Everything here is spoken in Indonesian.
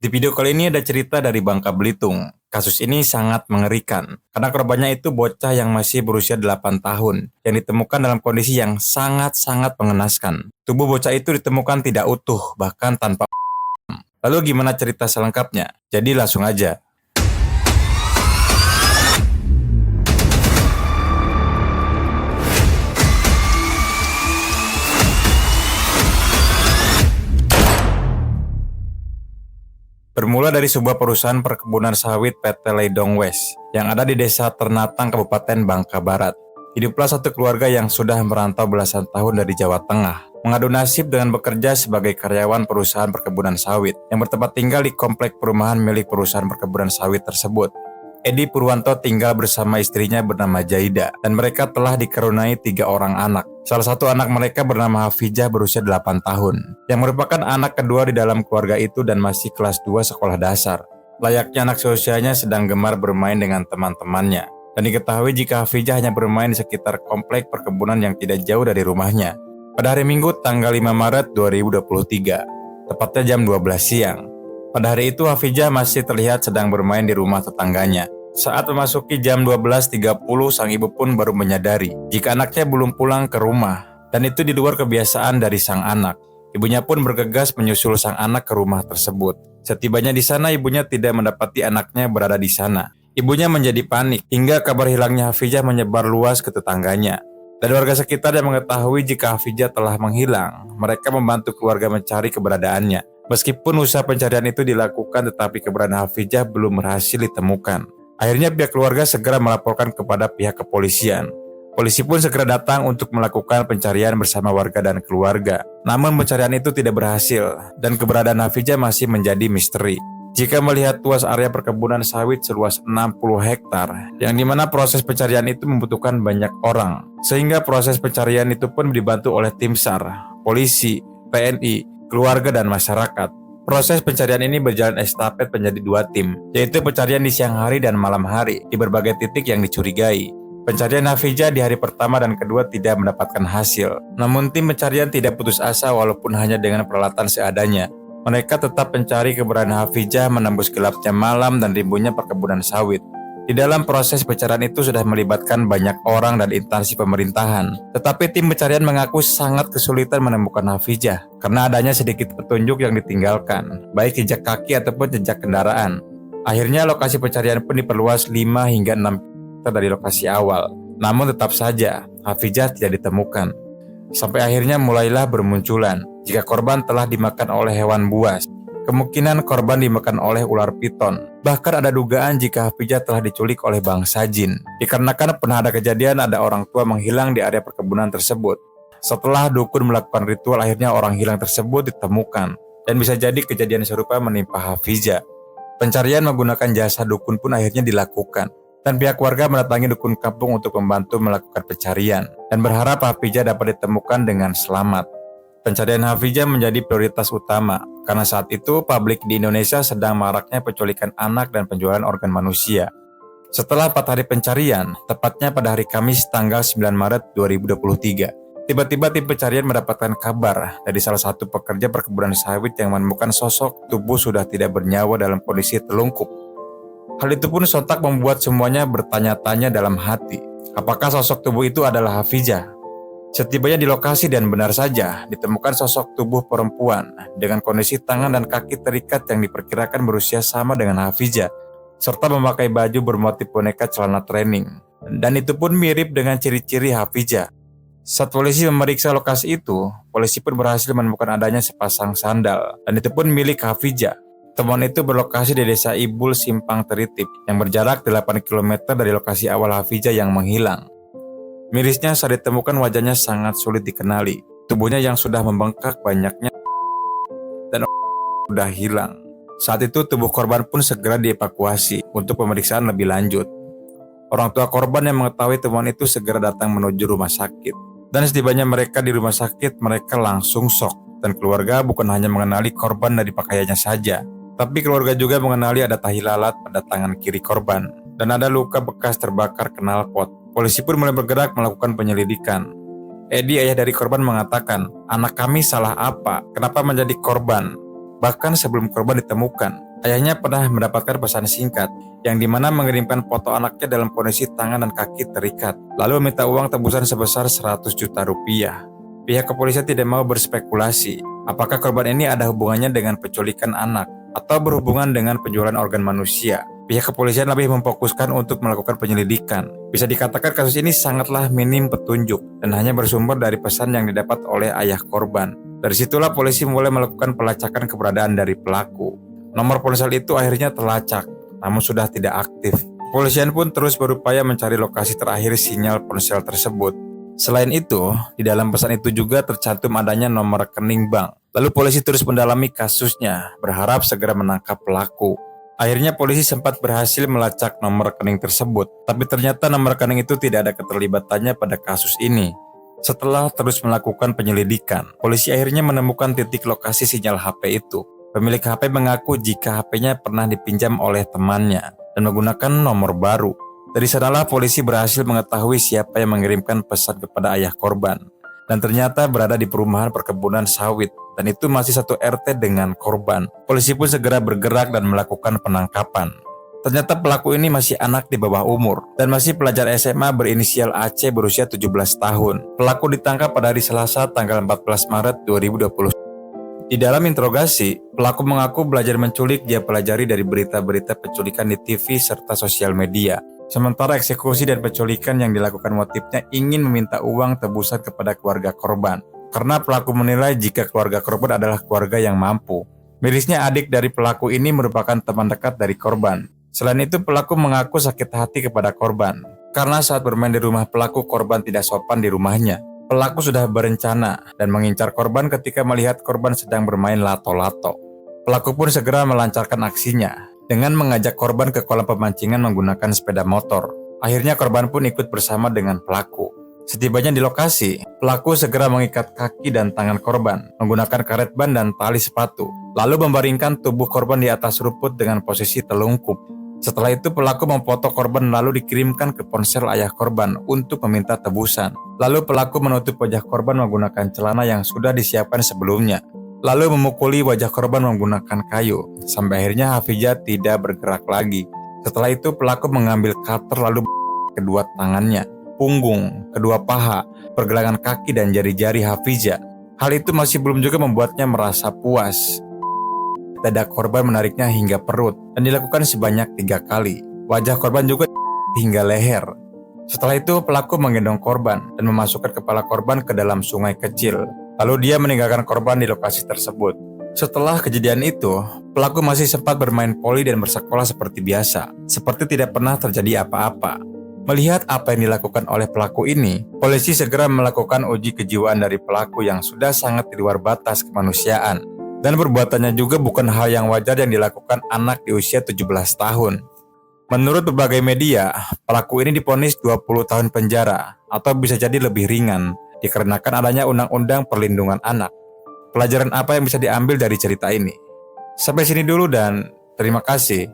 Di video kali ini ada cerita dari Bangka Belitung. Kasus ini sangat mengerikan karena korbannya itu bocah yang masih berusia 8 tahun yang ditemukan dalam kondisi yang sangat-sangat mengenaskan. Tubuh bocah itu ditemukan tidak utuh, bahkan tanpa. Lalu gimana cerita selengkapnya? Jadi langsung aja. Bermula dari sebuah perusahaan perkebunan sawit PT Leidong West yang ada di Desa Ternatang, Kabupaten Bangka Barat. Hiduplah satu keluarga yang sudah merantau belasan tahun dari Jawa Tengah, mengadu nasib dengan bekerja sebagai karyawan perusahaan perkebunan sawit yang bertempat tinggal di komplek perumahan milik perusahaan perkebunan sawit tersebut. Edi Purwanto tinggal bersama istrinya bernama Jaida dan mereka telah dikaruniai 3 orang anak. Salah satu anak mereka bernama Hafijah berusia 8 tahun, yang merupakan anak kedua di dalam keluarga itu dan masih kelas 2 sekolah dasar. Layaknya anak seusianya sedang gemar bermain dengan teman-temannya. Dan diketahui jika Hafijah hanya bermain di sekitar komplek perkebunan yang tidak jauh dari rumahnya. Pada hari Minggu tanggal 5 Maret 2023, tepatnya jam 12 siang. Pada hari itu Hafijah masih terlihat sedang bermain di rumah tetangganya. Saat memasuki jam 12.30, sang ibu pun baru menyadari jika anaknya belum pulang ke rumah, dan itu di luar kebiasaan dari sang anak. Ibunya pun bergegas menyusul sang anak ke rumah tersebut. Setibanya di sana, ibunya tidak mendapati anaknya berada di sana. Ibunya menjadi panik hingga kabar hilangnya Hafijah menyebar luas ke tetangganya. Dan warga sekitar yang mengetahui jika Hafijah telah menghilang, mereka membantu keluarga mencari keberadaannya. Meskipun usaha pencarian itu dilakukan, tetapi keberadaan Hafijah belum berhasil ditemukan. Akhirnya pihak keluarga segera melaporkan kepada pihak kepolisian. Polisi pun segera datang untuk melakukan pencarian bersama warga dan keluarga. Namun pencarian itu tidak berhasil dan keberadaan Hafijah masih menjadi misteri. Jika melihat luas area perkebunan sawit seluas 60 hektar, yang dimana proses pencarian itu membutuhkan banyak orang, sehingga proses pencarian itu pun dibantu oleh tim SAR, polisi, TNI, keluarga, dan masyarakat. Proses pencarian ini berjalan estafet menjadi 2 tim, yaitu pencarian di siang hari dan malam hari di berbagai titik yang dicurigai. Pencarian Hafijah di hari pertama dan kedua tidak mendapatkan hasil. Namun tim pencarian tidak putus asa walaupun hanya dengan peralatan seadanya. Mereka tetap mencari keberadaan Hafijah menembus gelapnya malam dan rimbunnya perkebunan sawit. Di dalam proses pencarian itu sudah melibatkan banyak orang dan instansi pemerintahan. Tetapi tim pencarian mengaku sangat kesulitan menemukan Hafijah karena adanya sedikit petunjuk yang ditinggalkan, baik jejak kaki ataupun jejak kendaraan. Akhirnya lokasi pencarian pun diperluas 5 hingga 6 meter dari lokasi awal. Namun tetap saja Hafijah tidak ditemukan. Sampai akhirnya mulailah bermunculan jika korban telah dimakan oleh hewan buas. Kemungkinan korban dimakan oleh ular piton. Bahkan ada dugaan jika Hafijah telah diculik oleh bangsa jin. Dikarenakan pernah ada kejadian ada orang tua menghilang di area perkebunan tersebut. Setelah dukun melakukan ritual, akhirnya orang hilang tersebut ditemukan. Dan bisa jadi kejadian serupa menimpa Hafijah. Pencarian menggunakan jasa dukun pun akhirnya dilakukan. Dan pihak warga mendatangi dukun kampung untuk membantu melakukan pencarian. Dan berharap Hafijah dapat ditemukan dengan selamat. Pencarian Hafijah menjadi prioritas utama karena saat itu publik di Indonesia sedang maraknya penculikan anak dan penjualan organ manusia. Setelah 4 hari pencarian, tepatnya pada hari Kamis tanggal 9 Maret 2023, tiba-tiba tim pencarian mendapatkan kabar dari salah satu pekerja perkebunan sawit yang menemukan sosok tubuh sudah tidak bernyawa dalam kondisi telungkup. Hal itu pun sontak membuat semuanya bertanya-tanya dalam hati, apakah sosok tubuh itu adalah Hafijah? Setibanya di lokasi dan benar saja ditemukan sosok tubuh perempuan dengan kondisi tangan dan kaki terikat yang diperkirakan berusia sama dengan Hafijah, serta memakai baju bermotif boneka celana training. Dan itu pun mirip dengan ciri-ciri Hafijah. Saat polisi memeriksa lokasi itu, polisi pun berhasil menemukan adanya sepasang sandal, dan itu pun milik Hafijah. Temuan itu berlokasi di Desa Ibul Simpang Teritip yang berjarak 8 km dari lokasi awal Hafijah yang menghilang. Mirisnya saat ditemukan wajahnya sangat sulit dikenali. Tubuhnya yang sudah membengkak banyaknya dan sudah hilang. Saat itu tubuh korban pun segera dievakuasi untuk pemeriksaan lebih lanjut. Orang tua korban yang mengetahui temuan itu segera datang menuju rumah sakit. Dan setibanya mereka di rumah sakit, mereka langsung shock. Dan keluarga bukan hanya mengenali korban dari pakaiannya saja, tapi keluarga juga mengenali ada tahi lalat pada tangan kiri korban. Dan ada luka bekas terbakar knalpot. Polisi pun mulai bergerak melakukan penyelidikan. Edi, ayah dari korban, mengatakan, anak kami salah apa? Kenapa menjadi korban? Bahkan sebelum korban ditemukan, Ayahnya pernah mendapatkan pesan singkat yang dimana mengirimkan foto anaknya dalam kondisi tangan dan kaki terikat, lalu meminta uang tebusan sebesar 100 juta rupiah. Pihak kepolisian tidak mau berspekulasi apakah korban ini ada hubungannya dengan penculikan anak atau berhubungan dengan penjualan organ manusia. Pihak kepolisian lebih memfokuskan untuk melakukan penyelidikan. Bisa dikatakan kasus ini sangatlah minim petunjuk dan hanya bersumber dari pesan yang didapat oleh ayah korban. Dari situlah polisi mulai melakukan pelacakan keberadaan dari pelaku. Nomor ponsel itu akhirnya terlacak, namun sudah tidak aktif. Kepolisian pun terus berupaya mencari lokasi terakhir sinyal ponsel tersebut. Selain itu, di dalam pesan itu juga tercantum adanya nomor rekening bank. Lalu polisi terus mendalami kasusnya, berharap segera menangkap pelaku. Akhirnya polisi sempat berhasil melacak nomor rekening tersebut, tapi ternyata nomor rekening itu tidak ada keterlibatannya pada kasus ini. Setelah terus melakukan penyelidikan, polisi akhirnya menemukan titik lokasi sinyal HP itu. Pemilik HP mengaku jika HP-nya pernah dipinjam oleh temannya dan menggunakan nomor baru. Dari sanalah polisi berhasil mengetahui siapa yang mengirimkan pesan kepada ayah korban. Dan ternyata berada di perumahan perkebunan sawit, dan itu masih satu RT dengan korban. Polisi pun segera bergerak dan melakukan penangkapan. Ternyata pelaku ini masih anak di bawah umur dan masih pelajar SMA berinisial AC berusia 17 tahun. Pelaku ditangkap pada hari Selasa tanggal 14 Maret 2020. Di dalam interogasi, pelaku mengaku belajar menculik dia pelajari dari berita-berita penculikan di TV serta sosial media. Sementara eksekusi dan penculikan yang dilakukan motifnya ingin meminta uang tebusan kepada keluarga korban. Karena pelaku menilai jika keluarga korban adalah keluarga yang mampu. Mirisnya adik dari pelaku ini merupakan teman dekat dari korban. Selain itu pelaku mengaku sakit hati kepada korban. Karena saat bermain di rumah pelaku, korban tidak sopan di rumahnya. Pelaku sudah berencana dan mengincar korban ketika melihat korban sedang bermain lato-lato. Pelaku pun segera melancarkan aksinya dengan mengajak korban ke kolam pemancingan menggunakan sepeda motor. Akhirnya korban pun ikut bersama dengan pelaku. Setibanya di lokasi, pelaku segera mengikat kaki dan tangan korban menggunakan karet ban dan tali sepatu, lalu membaringkan tubuh korban di atas rumput dengan posisi telungkup. Setelah itu pelaku memfoto korban lalu dikirimkan ke ponsel ayah korban untuk meminta tebusan. Lalu pelaku menutup wajah korban menggunakan celana yang sudah disiapkan sebelumnya. Lalu memukuli wajah korban menggunakan kayu, sampai akhirnya Hafijah tidak bergerak lagi. Setelah itu pelaku mengambil cutter lalu kedua tangannya, punggung, kedua paha, pergelangan kaki dan jari-jari Hafijah. Hal itu masih belum juga membuatnya merasa puas. Dada korban menariknya hingga perut dan dilakukan sebanyak 3 kali. Wajah korban juga hingga leher. Setelah itu pelaku menggendong korban dan memasukkan kepala korban ke dalam sungai kecil. Lalu dia meninggalkan korban di lokasi tersebut. Setelah kejadian itu, pelaku masih sempat bermain poli dan bersekolah seperti biasa, seperti tidak pernah terjadi apa-apa. Melihat apa yang dilakukan oleh pelaku ini, polisi segera melakukan uji kejiwaan dari pelaku yang sudah sangat di luar batas kemanusiaan. Dan perbuatannya juga bukan hal yang wajar yang dilakukan anak di usia 17 tahun. Menurut berbagai media, pelaku ini divonis 20 tahun penjara atau bisa jadi lebih ringan dikarenakan adanya Undang-Undang Perlindungan Anak. Pelajaran apa yang bisa diambil dari cerita ini? Sampai sini dulu dan terima kasih.